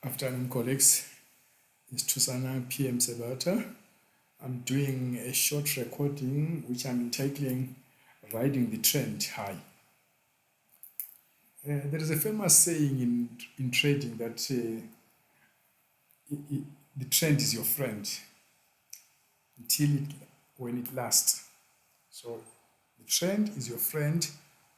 Afternoon, colleagues. It's Tusana PM Sebata. I'm doing a short recording which I'm entitling Riding the Trend High. There is a famous saying in trading that the trend is your friend when it lasts. So the trend is your friend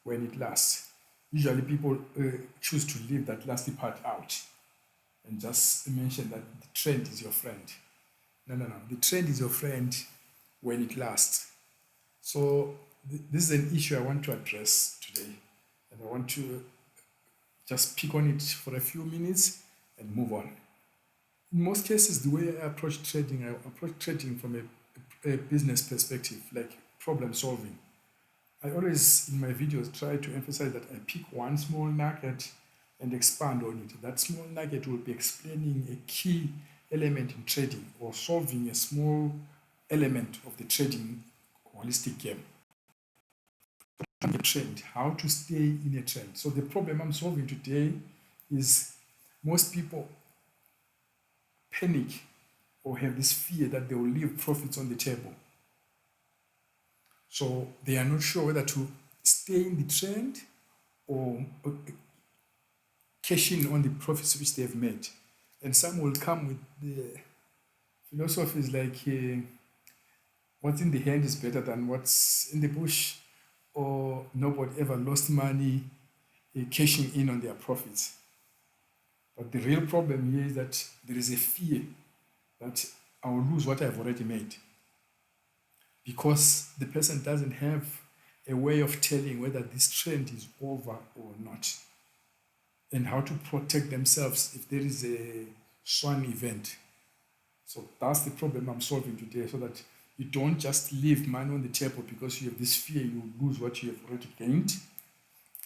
when it lasts. Usually people choose to leave that last part out and just mention that the trend is your friend. No. The trend is your friend when it lasts. So this is an issue I want to address today. And I want to just pick on it for a few minutes and move on. In most cases, the way I approach trading from a business perspective, like problem solving. I always, in my videos, try to emphasize that I pick one small nugget and expand on it. That small nugget will be explaining a key element in trading or solving a small element of the trading holistic game. A trend, how to stay in a trend. So the problem I'm solving today is most people panic or have this fear that they will leave profits on the table. So they are not sure whether to stay in the trend or cash in on the profits which they have made. And some will come with the philosophies like what's in the hand is better than what's in the bush, or nobody ever lost money cashing in on their profits. But the real problem here is that there is a fear that I will lose what I've already made, because the person doesn't have a way of telling whether this trend is over or not, and how to protect themselves if there is a swan event. So that's the problem I'm solving today, so that you don't just leave money on the table because you have this fear you lose what you have already gained.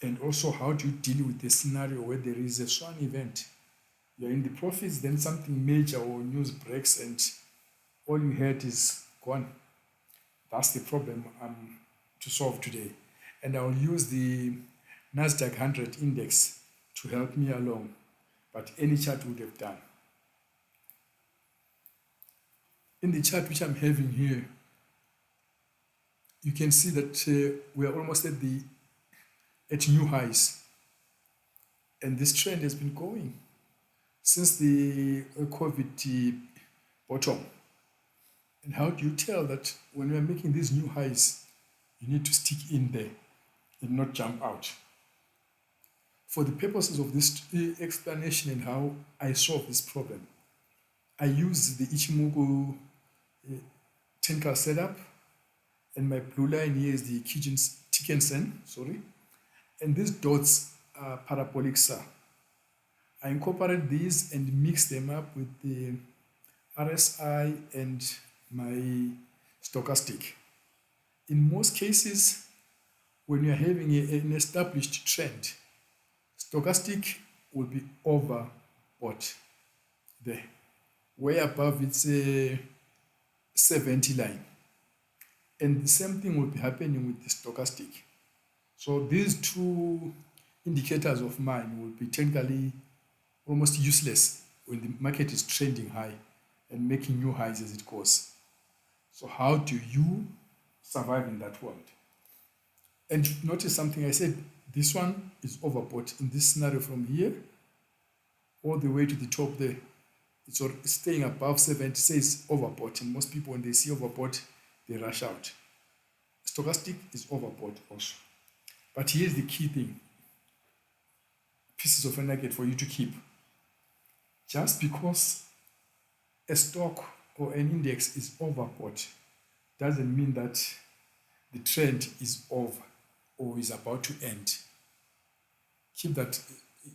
And also, how do you deal with a scenario where there is a swan event? You're in the profits, then something major or news breaks and all you had is gone. That's the problem I'm to solve today. And I'll use the NASDAQ 100 index to help me along, but any chart would have done. In the chart which I'm having here, you can see that we are almost at new highs. And this trend has been going since the COVID bottom. And how do you tell that when we are making these new highs, you need to stick in there and not jump out? For the purposes of this explanation and how I solve this problem, I use the Ichimoku Tenka setup, and my blue line here is the Tikensen, and these dots are parabolic SAR. I incorporate these and mix them up with the RSI and my stochastic. In most cases, when you're having an established trend, stochastic will be overbought there, way above its 70 line. And the same thing will be happening with the stochastic. So these two indicators of mine will be technically almost useless when the market is trending high and making new highs as it goes. So how do you survive in that world? And notice something I said, this one is overbought in this scenario from here all the way to the top there. It's staying above 70, says overbought, and most people when they see overbought, they rush out. Stochastic is overbought also. But here's the key thing, pieces of a nugget for you to keep. Just because a stock or an index is overbought doesn't mean that the trend is over or is about to end. Keep that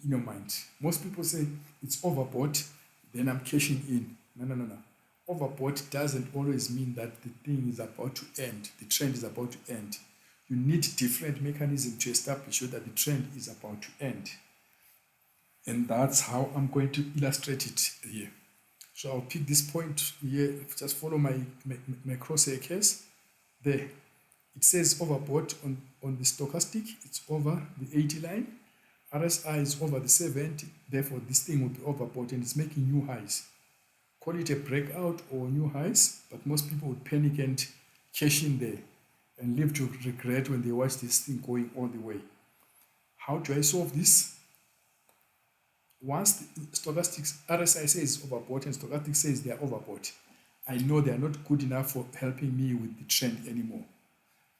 in your mind. Most people say it's overbought, then I'm cashing in. No. Overbought doesn't always mean that the thing is about to end, the trend is about to end. You need different mechanisms to establish that the trend is about to end. And that's how I'm going to illustrate it here. So I'll pick this point here, just follow my crosshair case. There, it says overbought on the stochastic, it's over the 80 line. RSI is over the 70, therefore this thing will be overbought and it's making new highs. Call it a breakout or new highs, but most people would panic and cash in there and live to regret when they watch this thing going all the way. How do I solve this? Once the stochastic RSI says overbought and stochastic says they are overbought, I know they are not good enough for helping me with the trend anymore.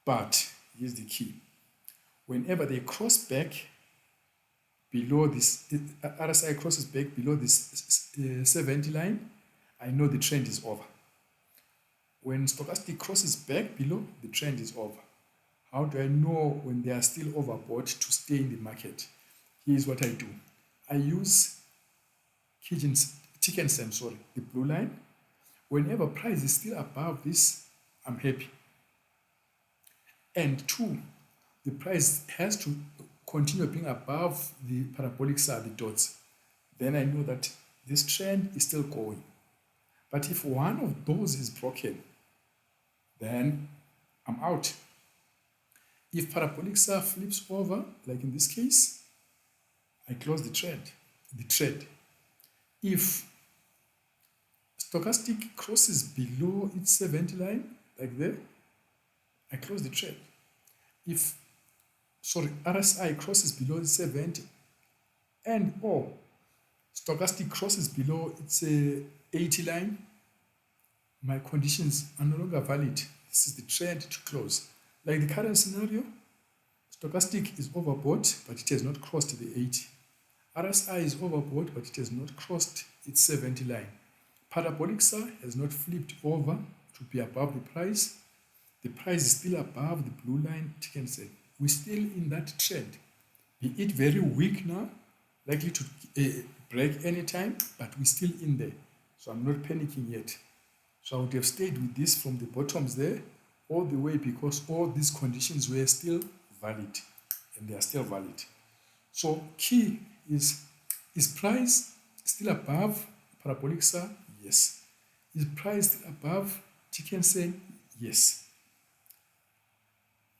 But here's the key. Whenever they cross back below this, RSI crosses back below this 70 line, I know the trend is over. When stochastic crosses back below, the trend is over. How do I know when they are still overbought to stay in the market? Here's what I do. I use Dickinson, the blue line. Whenever price is still above this, I'm happy. And two, the price has to continue being above the parabolic SAR, the dots. Then I know that this trend is still going. But if one of those is broken, then I'm out. If parabolic SAR flips over, like in this case, I close the trade. If stochastic crosses below its 70 line, like there, I close the trade. If RSI crosses below its 70 and or stochastic crosses below its 80 line, my conditions are no longer valid. This is the trend to close. Like the current scenario, stochastic is overbought, but it has not crossed the 80. RSI is overbought, but it has not crossed its 70 line. Parabolic SAR has not flipped over to be above the price. The price is still above the blue line, Dickinson. We're still in that trend. Be it very weak now, likely to break anytime, but we're still in there. So I'm not panicking yet. So I would have stayed with this from the bottoms there all the way because all these conditions were still valid and they are still valid. So key is price still above parabolic SAR? Yes. Is price still above Dickinson? Yes.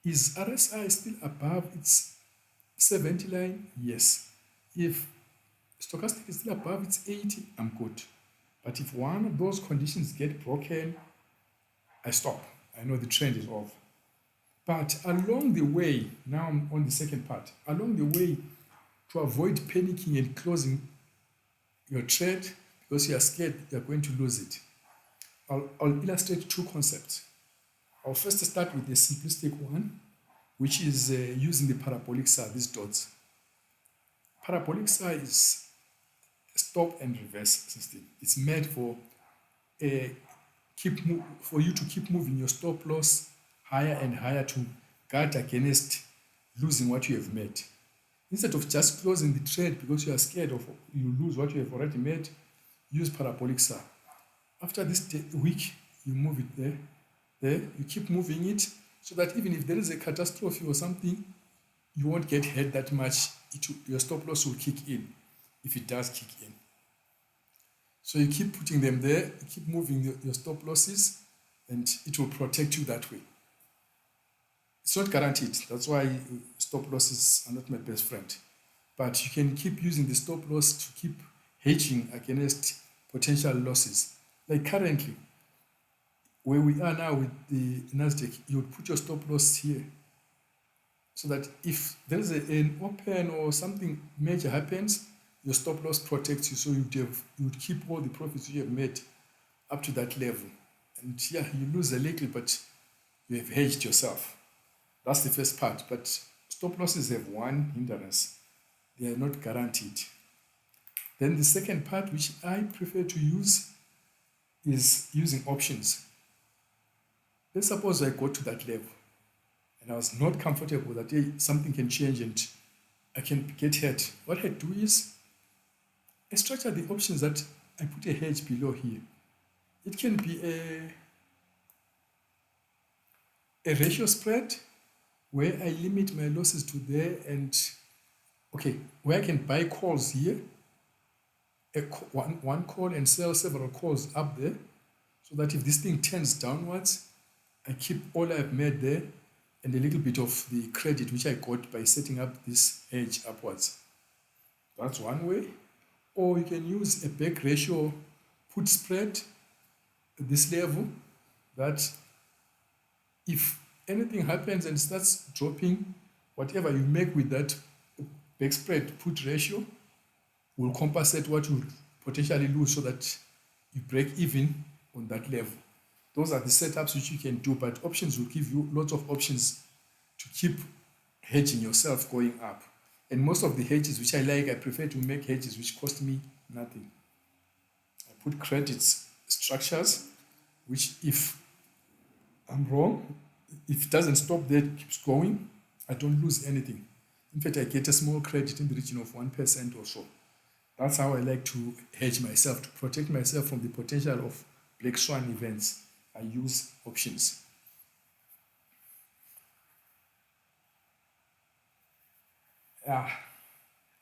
Is RSI still above its 70 line? Yes. If stochastic is still above its 80, I'm good. But if one of those conditions get broken, I stop. I know the trend is off. But along the way, now I'm on the second part, along the way, to avoid panicking and closing your trade because you are scared you're going to lose it, I'll illustrate two concepts. I'll first start with the simplistic one, which is using the parabolic SAR, these dots. Parabolic SAR is a stop and reverse system. It's made for you to keep moving your stop loss higher and higher to guard against losing what you have made. Instead of just closing the trade because you are scared of you lose what you have already made, use parabolic SAR. After this week, you move it there, you keep moving it so that even if there is a catastrophe or something, you won't get hit that much. Your stop loss will kick in if it does kick in. So you keep putting them there, you keep moving your stop losses, and it will protect you that way. It's not guaranteed. That's why stop losses are not my best friend. But you can keep using the stop loss to keep hedging against potential losses. Like currently, where we are now with the Nasdaq, you would put your stop loss here so that if there is an open or something major happens, your stop loss protects you, so you would keep all the profits you have made up to that level. And yeah, you lose a little, but you have hedged yourself. That's the first part. But stop losses have one hindrance. They are not guaranteed. Then the second part, which I prefer to use, is using options. Let's suppose I got to that level and I was not comfortable that hey, something can change and I can get hurt. What I do is I structure the options that I put a hedge below here. It can be a ratio spread where I limit my losses to there and, okay, where I can buy calls here, one call and sell several calls up there, so that if this thing turns downwards, I keep all I've made there and a little bit of the credit which I got by setting up this hedge upwards. That's one way. Or you can use a back ratio put spread at this level, that if anything happens and starts dropping, whatever you make with that back spread put ratio will compensate what you potentially lose, so that you break even on that level. Those are the setups which you can do, but options will give you lots of options to keep hedging yourself going up. And most of the hedges which I like, I prefer to make hedges which cost me nothing. I put credits structures, which if I'm wrong, if it doesn't stop there, it keeps going, I don't lose anything. In fact, I get a small credit in the region of 1% or so. That's how I like to hedge myself, to protect myself from the potential of black swan events. I use options.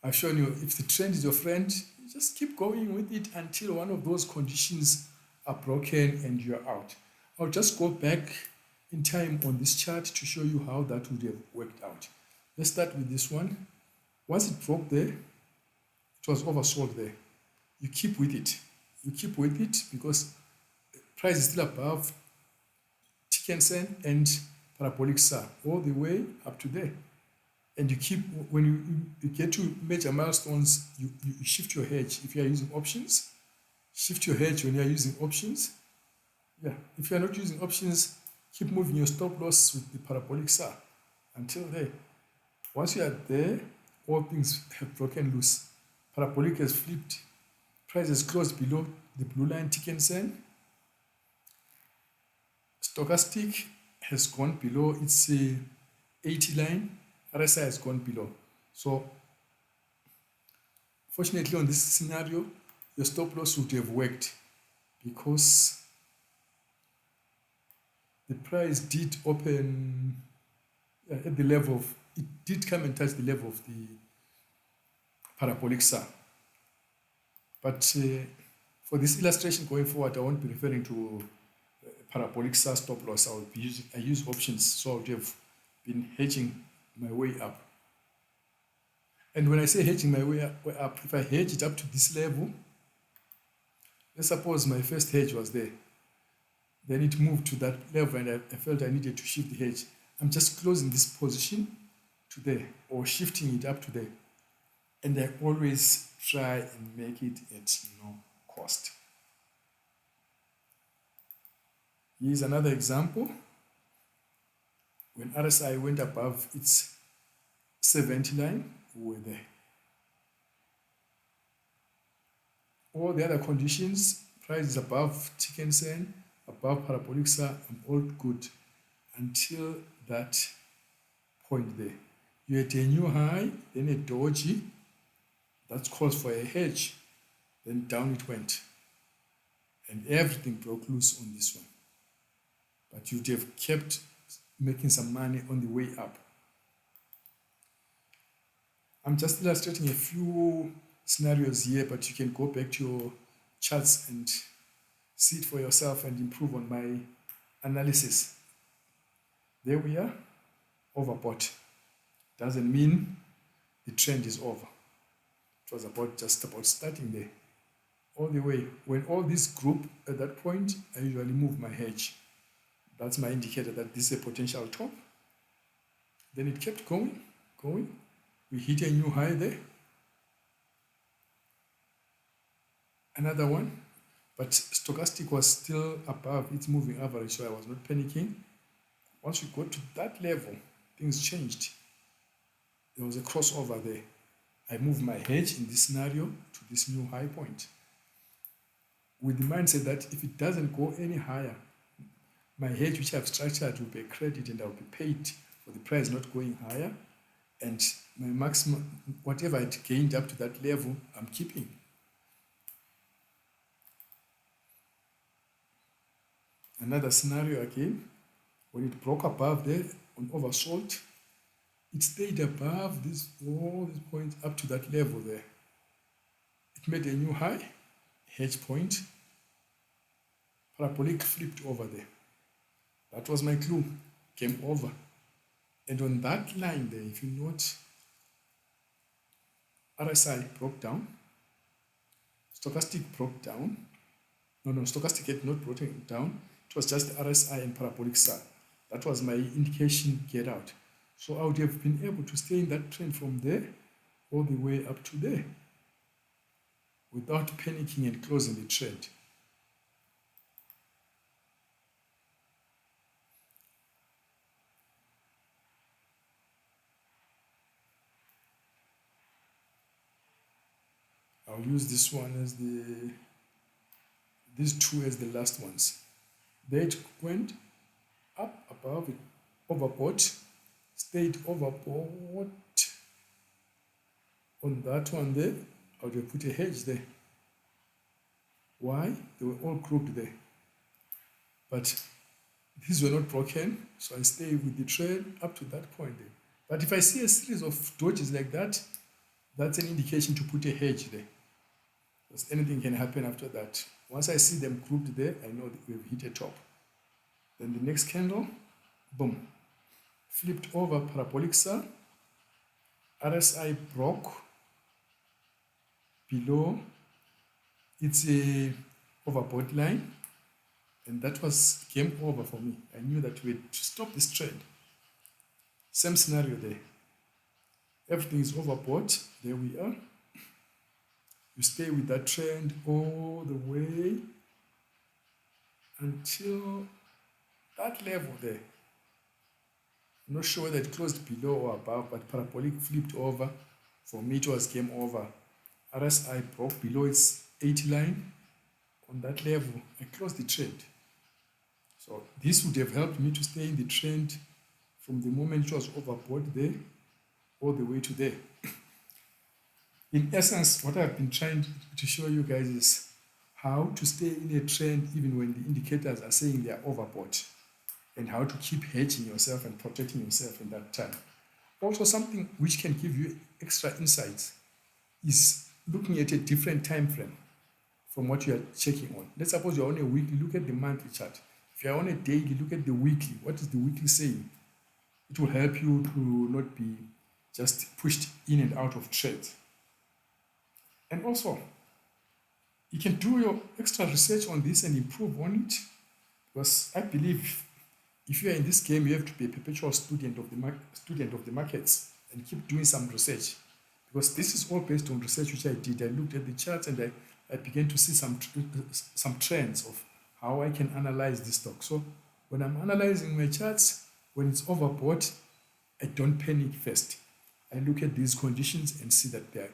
I've shown you, if the trend is your friend, you just keep going with it until one of those conditions are broken and you're out. I'll just go back in time on this chart to show you how that would have worked out. Let's start with this one. Once it broke there, it was oversold there. You keep with it. You keep with it because price is still above Tick and parabolic SAR all the way up to there. And you keep, when you get to major milestones, you shift your hedge. If you are using options, shift your hedge when you are using options. Yeah, if you are not using options, keep moving your stop loss with the parabolic SAR until there. Once you are there, all things have broken loose. Parabolic has flipped. Price has closed below the blue line Tick and Sen. Stochastic has gone below its 80 line. RSI has gone below. So fortunately on this scenario, your stop loss would have worked because the price did open at the level of, it did come and touch the level of the parabolic SAR. But for this illustration going forward, I won't be referring to parabolic SAR stop loss. I use options, so I would have been hedging my way up. And when I say hedging my way up, if I hedge it up to this level, let's suppose my first hedge was there, then it moved to that level and I felt I needed to shift the hedge. I'm just closing this position to there or shifting it up to there. And I always try and make it at no cost. Here's another example. When RSI went above its 70 line, we were there. All the other conditions, price is above Tick and Sen, above parabolic SAR, I'm all good until that point there. You had a new high, then a doji, that calls for a hedge, then down it went. And everything broke loose on this one. But you'd have kept making some money on the way up. I'm just illustrating a few scenarios here, but you can go back to your charts and see it for yourself and improve on my analysis. There we are, overbought. Doesn't mean the trend is over. It was just about starting there. All the way. When all this group at that point, I usually move my hedge. That's my indicator that this is a potential top. Then it kept going. We hit a new high there. Another one. But stochastic was still above its moving average, so I was not panicking. Once we got to that level, things changed. There was a crossover there. I moved my hedge in this scenario to this new high point, with the mindset that if it doesn't go any higher, my hedge which I've structured will be a credit and I'll be paid for the price not going higher. And my maximum, whatever it gained up to that level, I'm keeping. Another scenario again, when it broke above there on oversold, it stayed above all these points up to that level there. It made a new high, hedge point, parabolic flipped over there. That was my clue, came over. And on that line there, if you note, RSI broke down, stochastic broke down. No, stochastic had not broken down. It was just RSI and parabolic SAR. That was my indication get out. So I would have been able to stay in that trend from there all the way up to there without panicking and closing the trend. I'll use this one as these two as the last ones. There it went up above it, overbought, stayed overbought on that one there. I would have put a hedge there. Why? They were all grouped there. But these were not broken, so I stay with the trend up to that point there. But if I see a series of dodges like that, that's an indication to put a hedge there. Because anything can happen after that. Once I see them grouped there, I know that we've hit a top. Then the next candle, boom, flipped over parabolic SAR. RSI broke below its a overbought line, and that was game over for me. I knew that we had to stop this trend. Same scenario there. Everything is overbought. There we are. You stay with that trend all the way until that level there. I'm not sure whether it closed below or above, but parabolic flipped over. For me, it was game over. RSI broke below its 80 line. On that level, I closed the trend. So this would have helped me to stay in the trend from the moment it was overbought there all the way to there. In essence, what I've been trying to show you guys is how to stay in a trend even when the indicators are saying they are overbought, and how to keep hedging yourself and protecting yourself in that time. Also, something which can give you extra insights is looking at a different time frame from what you are checking on. Let's suppose you're on a weekly, look at the monthly chart. If you're on a daily, look at the weekly. What is the weekly saying? It will help you to not be just pushed in and out of trades. And also, you can do your extra research on this and improve on it, because I believe if you are in this game, you have to be a perpetual student of the markets and keep doing some research, because this is all based on research which I did. I looked at the charts and I began to see some trends of how I can analyze this stock. So when I'm analyzing my charts, when it's overbought, I don't panic first. I look at these conditions and see that they're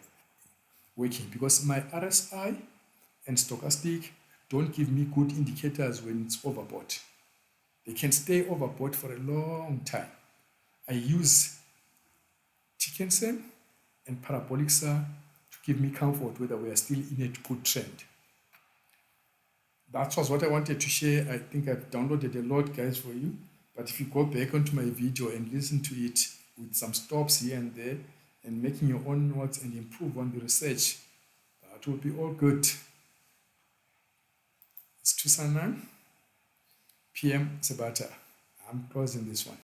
working, because my RSI and stochastic don't give me good indicators when it's overbought. They can stay overbought for a long time. I use T-Kensen and parabolic SAR to give me comfort whether we are still in a good trend. That was what I wanted to share. I think I've downloaded a lot, guys, for you. But if you go back onto my video and listen to it with some stops here and there and making your own notes and improve on the research, that will be all good. It's 2:09 p.m. Sabata. I'm closing this one.